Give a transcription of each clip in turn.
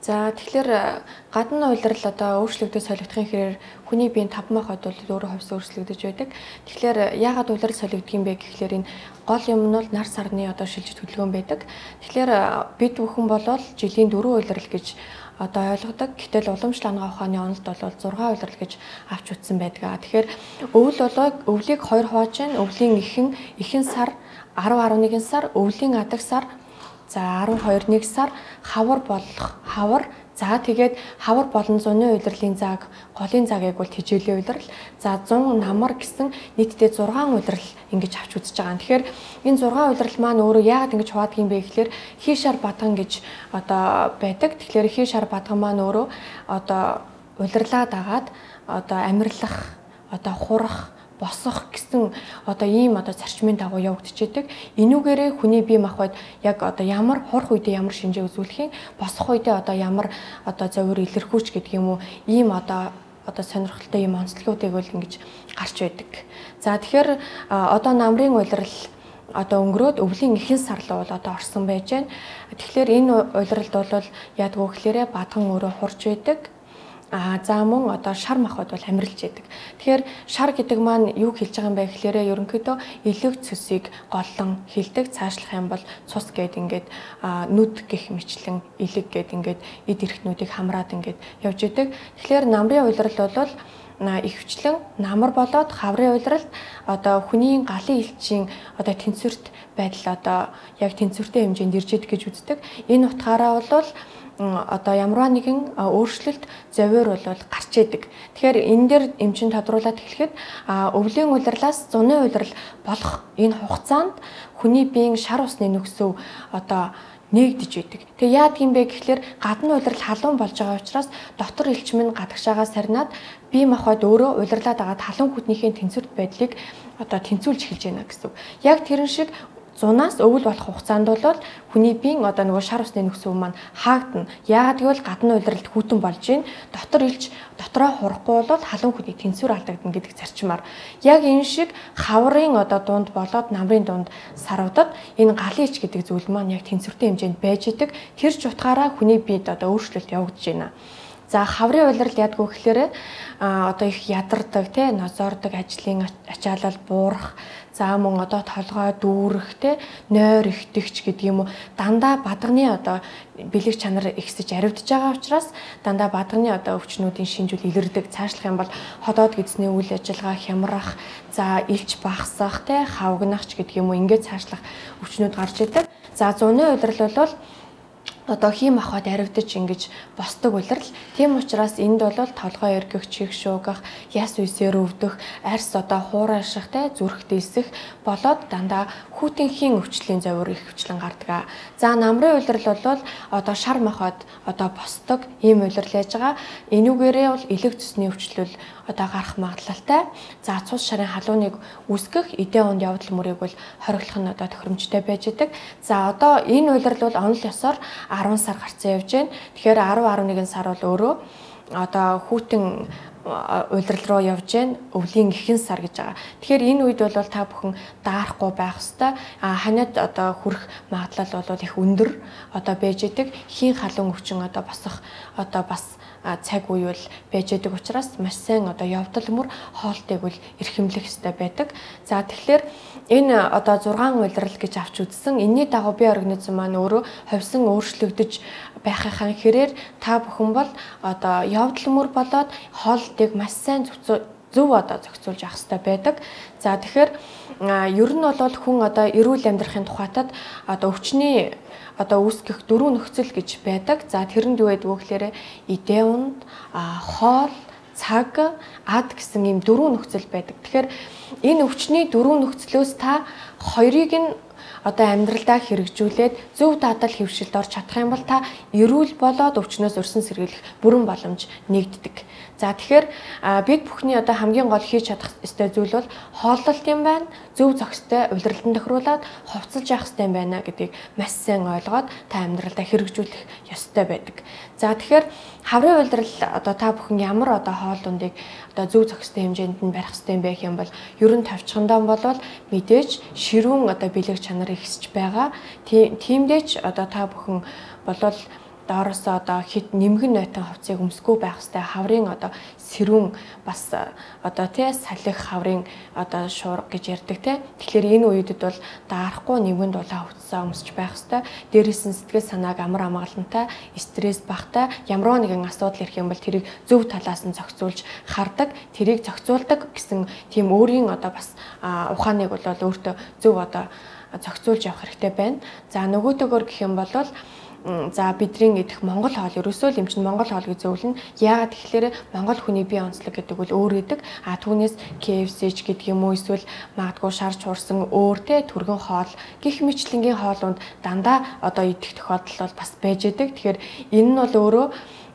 За тэгэхээр гадна улирал одоо өөрчлөгдөж солигдохын хэрээр хүний биеийн 5 мах хойд бол өөрөө хувьсаа өөрчлөгдөж байдаг. Тэгэхээр яагаад улирал солигдох юм бэ гэхлээр энэ гол юм нь бол нар сарны одоо шилжилт хөдөлгөөн байдаг. Тэгэхээр бид бүхэн болол жилийн 4 улирал гэж одоо ойлгодог. Гэтэл уламжлал анагаа ухааны онолд бол 6 улирал гэж авч утсан байдаг. Тэгэхээр өвлийг 2 хувааж байна. Өвлийн эхэн сар 10-11 сар, өвлийн адаг сар, за 12-1 сар, хавар болох хавар. За тэгээд хавар болон зуны улирлын зааг, голын заагийг бол тижээлийн улирал. За 100 намар гэсэн нийтдээ 6 улирал ингэж авч үзэж байгаа. Тэгэхээр энэ 6 улирал маань өөрөө яагаад ингэж хуваадаг юм бэ гэхээр хий шар бадган гэж одоо байдаг. Тэгэхээр хий шар бадган маань өөрөө одоо улирлаа дагаад одоо амьрлах, одоо хурах, босох гэсэн одоо ийм одоо зарчмын дагуу явагдчихэдэг. Энүүгээрээ хүний бие махбод яг одоо ямар хурах үедээ ямар шинжээ үзүүлэх юм, босох үедээ одоо ямар одоо зовир илэрхүүч гэдэг юм уу, ийм одоо сонирхолтой ийм онцлогуудыг бол ингэж гарч байдаг. За тэгэхээр одоо намрын улирал одоо өнгөрөөд өвлийн эхэн сарлуу бол одоо орсон байж байна. Тэгэхээр энэ улиралд бол яадгүй гэхлээрэ бадган өөрөө хурж байдаг. За мөн одоо шар махбод бол амьрлж байдаг. Тэгэхээр шар гэдэг маань юу хэлж байгаа юм бэ гэхээр ерөнхийдөө элэг цөсийг голлон хилдэг. Цаашлах юм бол цус гээд ингээд нүд гэх мэтлэн элэг гээд ингээд эд эрхтнүүдийг хамраад ингээд явж идэг. Тэгэхээр намрын улирал бол ихвчлэн намар болоод хаврын улиралд одоо хүний галын элчийн одоо тэнцвэрт байдал одоо яг тэнцвэртэй хэмжээнд ирж идэг гэж үздэг. Энэ утгаараа бол одоо ямарваа нэгэн өөрчлөлт зовир бол гарч идэг. Тэгэхээр энэ дээр эмчин тодруулаад хэлэхэд өвлийн улирлаас зуны улирал болох энэ хугацаанд хүний биеийн шар усны нөхцөв одоо нэгдэж идэг. Тэгээ яадаг юм бэ гэхлээр гадны улирал халуун болж байгаа учраас дотор элчмэн гадагшаагаа сарнаад бие махбод өөрөө улирлаад байгаа халуун хүднийхээ тэнцвэрт байдлыг одоо тэнцвүүлж эхэлж байна гэсэн үг. Яг тэрэн шиг зунаас өвөл болох хугацаанд бол хүний биеийн одоо нөгөө шар усны нөхцөв маань хаагдана. Яагаад гэвэл гадны улиралд хүйтэн болж байна. Дотор илж дотроо хурахгүй бол халуун хүдний тэнцвэр алдагдана гэдэг зарчмаар. Яг энэ шиг хаврын одоо дунд болоод намрын дунд сарвдад энэ галын ич гэдэг зүйл маань яг тэнцвэртэй хэмжээнд байж идэг. Тэр ч утгаараа хүний биед одоо өөрчлөлт явагдаж байна. За хаврын улирал ядгүй гэхээр одоо их ядардаг, нозоордог, ажлын ачаалал буурах, за мөн одоо толгой дүүрэх, нойр ихтэгч гэдэг юм уу, дандаа бадганы одоо бэлэг чанар ихсэж аривдж байгаа учраас дандаа бадганы одоо өвчнүүдийн шинжүүл илэрдэг. Цаашлах юм бол ходоод гэзний үйл ажиллагаа хямрах, за илч багасах, хавгнахч гэдэг юм уу, ингээд цаашлах өвчнүүд гарч идэг. За зуны улирал бол одоо хийм ахад аривдаж ингэж босдог улирал. Тийм учраас энд бол толгой эргэх, чих шуугах, яс үсээр өвдөх, арьс одоо хуурайших, зүрх дэлсэх болоод дандаа хүүтэнхийн өвчлийн зовир их өвчлэн гардаг. За намрын улирал бол одоо шар махад одоо босдог ийм улирал яаж байгаа. Энүүгээрээ бол элэг цусны өвчлөл одоо гарах магадлалтай. За цус шарын халууныг үүсгэх эдийн онд явдал мөрийг бол хориглох нь одоо тохиромжтой байж идэг. За одоо энэ улирал бол онол ёсоор 10 сар гарцсан явж байна. Тэгэхээр 10-11 сар бол өөрөө одоо хүүтэн улирал руу явж байна. Өвлийн эхэн сар гэж байгаа. Тэгэхээр энэ үед бол та бүхэн даарахгүй байх ёстой. Ханиад одоо хүрэх магадлал бол их өндөр одоо байж идэг. Хийн халуун өвчин одоо босох одоо бас цаг үе бол байж идэг учраас маш сайн одоо явдал мөр хоолтыг бол эрхэмлэх ёстой байдаг. За тэгэхээр энэ одоо 6 улирал гэж авч үзсэн. Энэний дагуу бие организм маань өөрөө ховсон өөрчлөгдөж байхын хэрээр та бүхэн бол одоо явдал мөр болоод хоолтыг маш сайн зөв одоо зохицуулж авах хэрэгтэй байдаг. За тэгэхээр ер нь бол хүн одоо эрүүл амьдрахын тухайтад одоо өвчний одоо үүсгэх 4 нөхцөл гэж байдаг. За тэрэнд юу байдг вэ гэхээр эдийн унд, хоол, цаг, ад гэсэн ийм 4 нөхцөл байдаг. Тэгэхээр энэ өвчний 4 нөхцлөөс та хоёрыг нь одоо амьдралдаа хэрэгжүүлээд зөв дадал хөвшилд орж чадах юм бол та эрүүл болоод өвчнөөс өрсөн сэргийлэх бүрэн боломж нэгддэг. За тэгэхээр бид бүхний одоо хамгийн гол хийж чадах ёстой зүйл бол хооллолт юм байна. Зөв зохистой улиралтанд тохируулаад хувцалж явах ёстой юм байна гэдгийг маш сайн ойлгоод та амьдралдаа хэрэгжүүлэх ёстой байдаг. За тэгэхээр хаврын улирал одоо та бүхэн ямар одоо хоол ундыг одоо зөв зохистой хэмжээнд нь барих ёстой юм бэ гэх юм бол ер нь тавчхандаа болвол мэдээж ширүүн одоо бэлэг чанар ихсэж байгаа. Тиймдээч одоо та бүхэн болвол доороосоо одоо хит нэмгэн нойтон хувцсыг өмсгөө байх хэрэгтэй. Хаврын одоо сэрүүн бас одоо тий салхи хаврын одоо шуурга гэж ярьдаг тий. Тэгэхээр энэ үедэд бол даарахгүй нэмгэн дулаан хувцсаа өмсч байх хэрэгтэй. Дээрээс нь сэтгэл санааг амар амгалантай, стресс багтай ямар нэгэн асуудал ирэх юм бол тэрийг зөв талаас нь зохицуулж хардаг, тэрийг зохицуулдаг гэсэн тийм өөрийн одоо бас ухааныг бол өөртөө зөв одоо зохицуулж явах хэрэгтэй байна. За нөгөөтэйгөр гэх юм бол за бидний идэх Монгол хоол ерөөсөө л юм чинь Монгол хоол гэж зөвлөнө. Яагаад тэгэхээр Монгол хүний бие онцлог гэдэг бол өөр идэг. Түүнээс KFC ч гэдэг юм уу эсвэл магадгүй шарж хуурсан өөр те түргэн хоол гих мэтлэнгийн хоолунд дандаа одоо идэх тохиолдол бол бас байж идэг. Тэгэхээр энэ нь бол өөрөө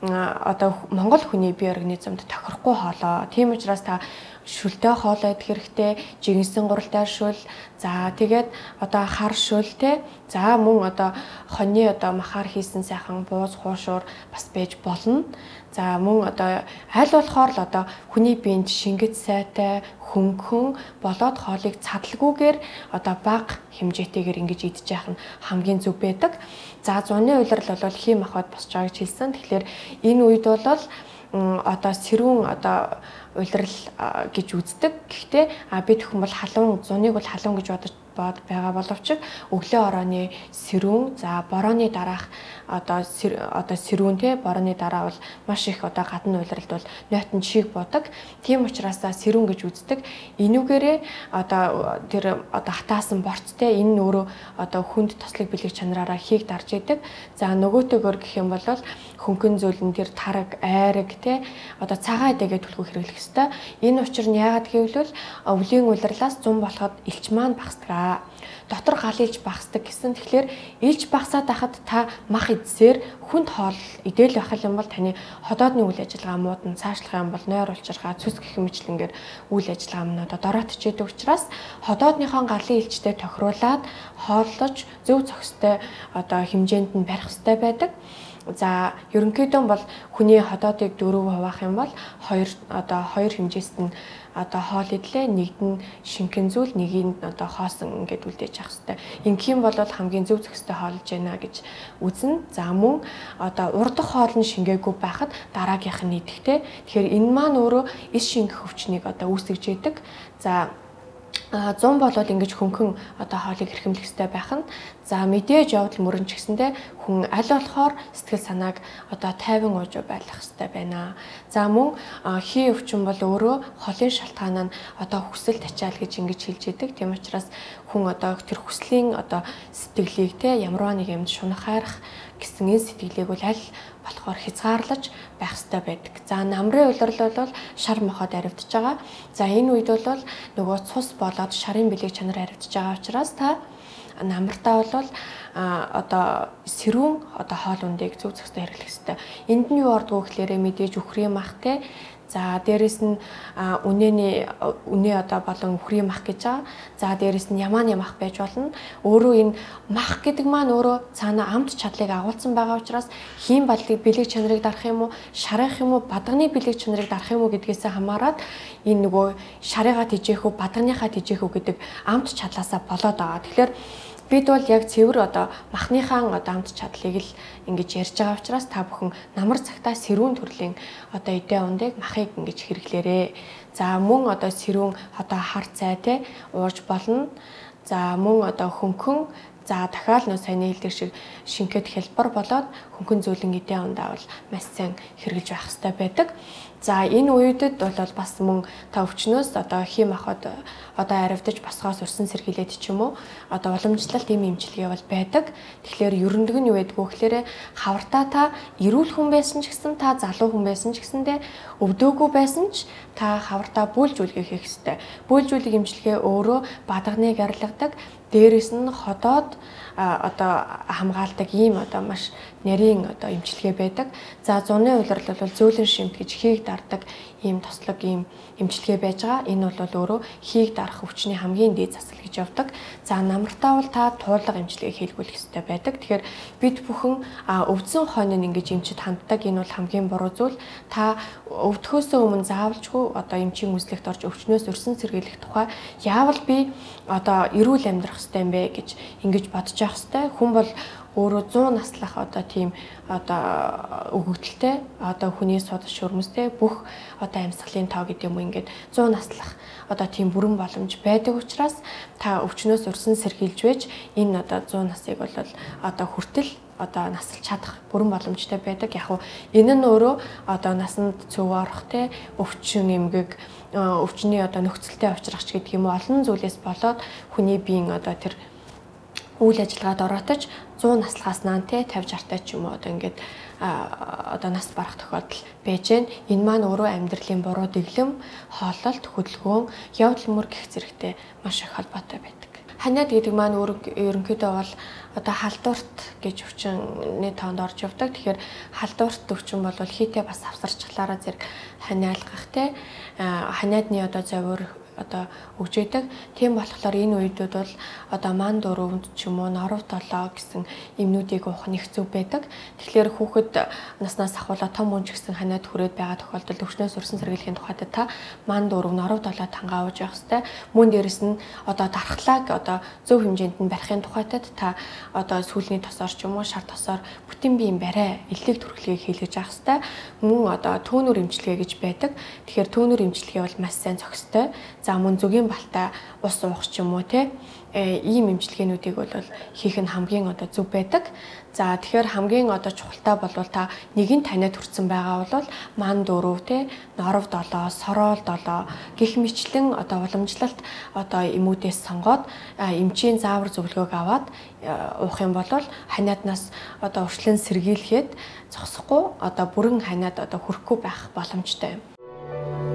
одоо Монгол хүний бие организмд тохирохгүй хоолоо. Тийм учраас та шүлтэй хоолоо идэх хэрэгтэй, жигэнсэн гуралтай шүл, за тэгээд одоо хар шүл те. За мөн одоо хоньны одоо махаар хийсэн сайхан бууз хуушуур бас байж болно. За мөн одоо аль болохоор л одоо хүний биед шингэт сайтай, хөнгөн болоод хоолыг цадалгүйгээр одоо бага хэмжээтэйгээр ингэж идэж яах нь хамгийн зөв байдаг. За зуны уйлрал бол хийм ахад босч байгаа гэж хэлсэн. Тэгэхээр энэ үед бол одоо сэрүүн одоо уйлрал гэж үздэг. Гэхдээ бид хүн бол халуун зуныг бол халуун гэж бодож байгаа боловч өглөө орооны сэрүүн, за борооны дараах одоо сэрүүн те борооны дараа бол маш их одоо гадна уйлралд бол нойтон шиг бодог. Тийм учраас сэрүүн гэж үздэг. Энүүгээрээ одоо тэр одоо хатаасан борц те энэ нь өөрөө одоо хүнд тослог бэлэг чанараараа хийг дарж идэг. За нөгөөтэйгөр гэх юм бол хөнгөн зөөлн тэр тараг, айраг те одоо цагаан эдэгээ түлхүү хэрэглэх ёстой. Энэ учир нь яагаад гэвэл өвлийн уйлралаас зун болоход элч маань багсдаг. Дотор гал илж багсдаг гэсэн. Тэгэхээр илж багсаад байхад та мах идсээр хүнд хоол идээл байх юм бол таны ходоодны үйл ажиллагаа муудан цаашлах юм бол нойр улчирхаа цус гэх мэтлэнгээр үйл ажиллагаа нь одоо дороотчихэд учраас ходоодныхон галын илжтэй тохируулаад хооллож зөв зохистой одоо хэмжээнд нь барих хэрэгтэй байдаг. За ерөнхийдөө бол хүний ходоодыг 4% хуваах юм бол хоёр хэмжээст нь одоо хоол идлээ, нэгд нь шинхэн зүйл, нэгийг одоо хоосон ингээд үлдээж явах хэрэгтэй. Ингэхийн бол хамгийн зөв зохистой хоолж байна гэж үзнэ. За мөн одоо урдах хоол нь шингээгүй байхад дараагийнх нь идэхтэй. Тэгэхээр энэ маань өөрөө ис шингэх өвчнийг одоо үүсгэж идэг. За 100 болоод ингэж хөнгөн одоо хоолыг хэрхэмлэх хэрэгтэй байх нь. За мэдээж явдал мөрөн ч гэсэндээ хүн аль болохоор сэтгэл санааг одоо тайван уужуу байлгах хэрэгтэй байна. За мөн хий өвчин бол өөрөө холын шалтгаан нь одоо хүсэл тачаал гэж ингэж хэлж идэг. Тийм учраас хүн одоо тэр хүслийн одоо сэтгэлийг те ямар нэг юмд шунах хайрах гэсэн энэ сэтгэлийг бол аль болохоор хязгаарлаж байх хэрэгтэй байдаг. За намрын уйлрал бол шар мохоод аривдж байгаа. За энэ үед бол нөгөө цус болоод шарын бэлэг чанар аривдж байгаа учраас та намартаа бол одоо сэрүүн одоо хоол ундыг зөв зохистой хэрэглэх хэрэгтэй. Энд нь юу ордгоо гэхлээрээ мэдээж үхрийн мах те. За дээрэс нь үнэ одоо болон үхрийн мах гэж байгаа. За дээрэс нь ямааны мах байж болно. Өөрөө энэ мах гэдэг маань өөрөө цаана амт чадлыг агуулсан байгаа учраас хийм балыг бэлэг чанарыг дарах юм уу, шарах юм уу, бадганы бэлэг чанарыг дарах юм уу гэдгээс хамаарат энэ нөгөө шарыгаа тижээх үү, бадганыхаа тижээх үү гэдэг амт чадлаасаа болоод байгаа. Тэгэхээр бид бол яг цэвэр одоо махныхаа одоо амт чадлыг л ингэж ярьж байгаа учраас та бүхэн намар цагтаа сэрүүн төрлийн одоо эдээ ундыг махыг ингэж хэрэглээрээ. За мөн одоо сэрүүн одоо хар цай те ууж болно. За мөн одоо хөнгөн за дахиад нөө саяны хэлдэг шиг шингэт хэлбэр болоод хөнгөн зөөлөн эдээ ундаа бол маш сайн хэрэгжилж байх хэрэгтэй байдаг. За энэ үедэд бол бас мөн та өвчнөөс одоо хийм ахад одоо аривдаж босгоос урьсан сэргийлээд ч юм уу одоо уламжлалт ийм эмчилгээ бол байдаг. Тэгэхээр ерөндөг нь юу байдгүй гэхээр хавартаа та эрүүл хүн байсан ч гэсэн та залуу хүн байсан ч гэсэндээ өвдөөгүй байсан ч та хавартаа бүлжүүлгээ хийх хэрэгтэй. Бүлжүүлэг эмчилгээ өөрөө бадганыг арилгадаг. Дээрээс нь ходоод одоо хамгаалдаг ийм одоо маш нарийн одоо эмчилгээ байдаг. За зуны уйлрал бол зөөлөн шимт гэж хийг дардаг ийм тослог ийм эмчилгээ байж байгаа. Энэ бол өөрөө хийг дарах өвчний хамгийн дээд засал гэж явдаг. За намартаа бол та туулга эмчилгээ хийлгүүлэх хэрэгтэй байдаг. Тэгэхээр бид бүхэн өвдсөн хойноо ингэж эмчид ханддаг. Энэ бол хамгийн буруу зүйл. Та өвдөхөөсөө өмнө заавалжгүй одоо эмчийн үзлэгт орж өвчнөөс өрсөн сэргийлэх тухай яавал би одоо эрүүл амьдрах хэрэгтэй юм бэ гэж ингэж бодож явах хэрэгтэй. Хүн бол өөрөө 100 наслах одоо тийм одоо өгөгдөлтэй одоо хүний судас шүрмэстэй бүх одоо амьсгалын тоо гэдэг юм ингээд 100 наслах одоо тийм бүрэн боломж байдаг учраас та өвчнөөс урьсан сэргийлж байж энэ одоо 100 насыг бол одоо хүртэл одоо насалж чадах бүрэн боломжтой байдаг. Яг уу энэ нь өөрөө одоо насанд цөв орох те өвчин эмгэг өвчний одоо нөхцөлтэй авчрахч гэдэг юм олон зүйлээс болоод хүний биеийн одоо тэр үйл ажиллагаад ороотож 100 наслахаас наан те 50 60 ч юм уу одоо ингээд одоо нас барах тохиолдол байж гэн. Энэ маань өөрөө амьдралын буруу дэглэм, хооллолт, хөдөлгөөн, явдал мөр гэх зэрэгтэй маш их холбоотой байдаг. Ханиад гэдэг маань ерөнхийдөө бол одоо халдварт гэж өвчнөний тоонд орж явдаг. Тэгэхээр халдварт өвчин бол хийтэй бас авсарчлаараа зэрэг ханиалгах те ханиадны одоо завир одоо өгж идэг. Тийм болохоор энэ үедүүд бол одоо ман дөрөвд ч юм уу норов толоо гэсэн эмнүүдийг уух нь их зөв байдаг. Тэгэхээр хүүхэд наснаас ахвала том хүн ч гэсэн ханиад хүрээд байгаа тохиолдолд өвчнөөс урьсан сэргийлэхийн тухайд та ман дөрөв норов толоо тангаа ууж явах хэрэгтэй. Мөн дээрэс нь одоо дархлааг одоо зөв хэмжээнд нь барихын тухайд та одоо сүүлийн тосоор ч юм уу шар тосоор бүтэн биеийн барай эллэг төрхлөгийг хийлгэж авах хэрэгтэй. Мөн одоо төөнөр эмчилгээ гэж байдаг. Тэгэхээр төөнөр эмчилгээ бол маш сайн зохистой. За мөн зүгийн балтай ус уух ч юм уу те ийм эмчилгээнүүдийг бол хийх нь хамгийн одоо зөв байдаг. За тэгэхээр хамгийн одоо чухалтай бол та нэгэн таниад хүрсэн байгаа бол ман дөрөв те норов долоо сороол долоо гэх мэтлэн одоо уламжлалт одоо эмүүдээс сонгоод эмчийн заавар зөвлөгөөг аваад уух юм бол ханиаднаас одоо урьдчилан сэргийлэхэд зогсохгүй одоо бүрэн ханиад одоо хүрэхгүй байх боломжтой юм.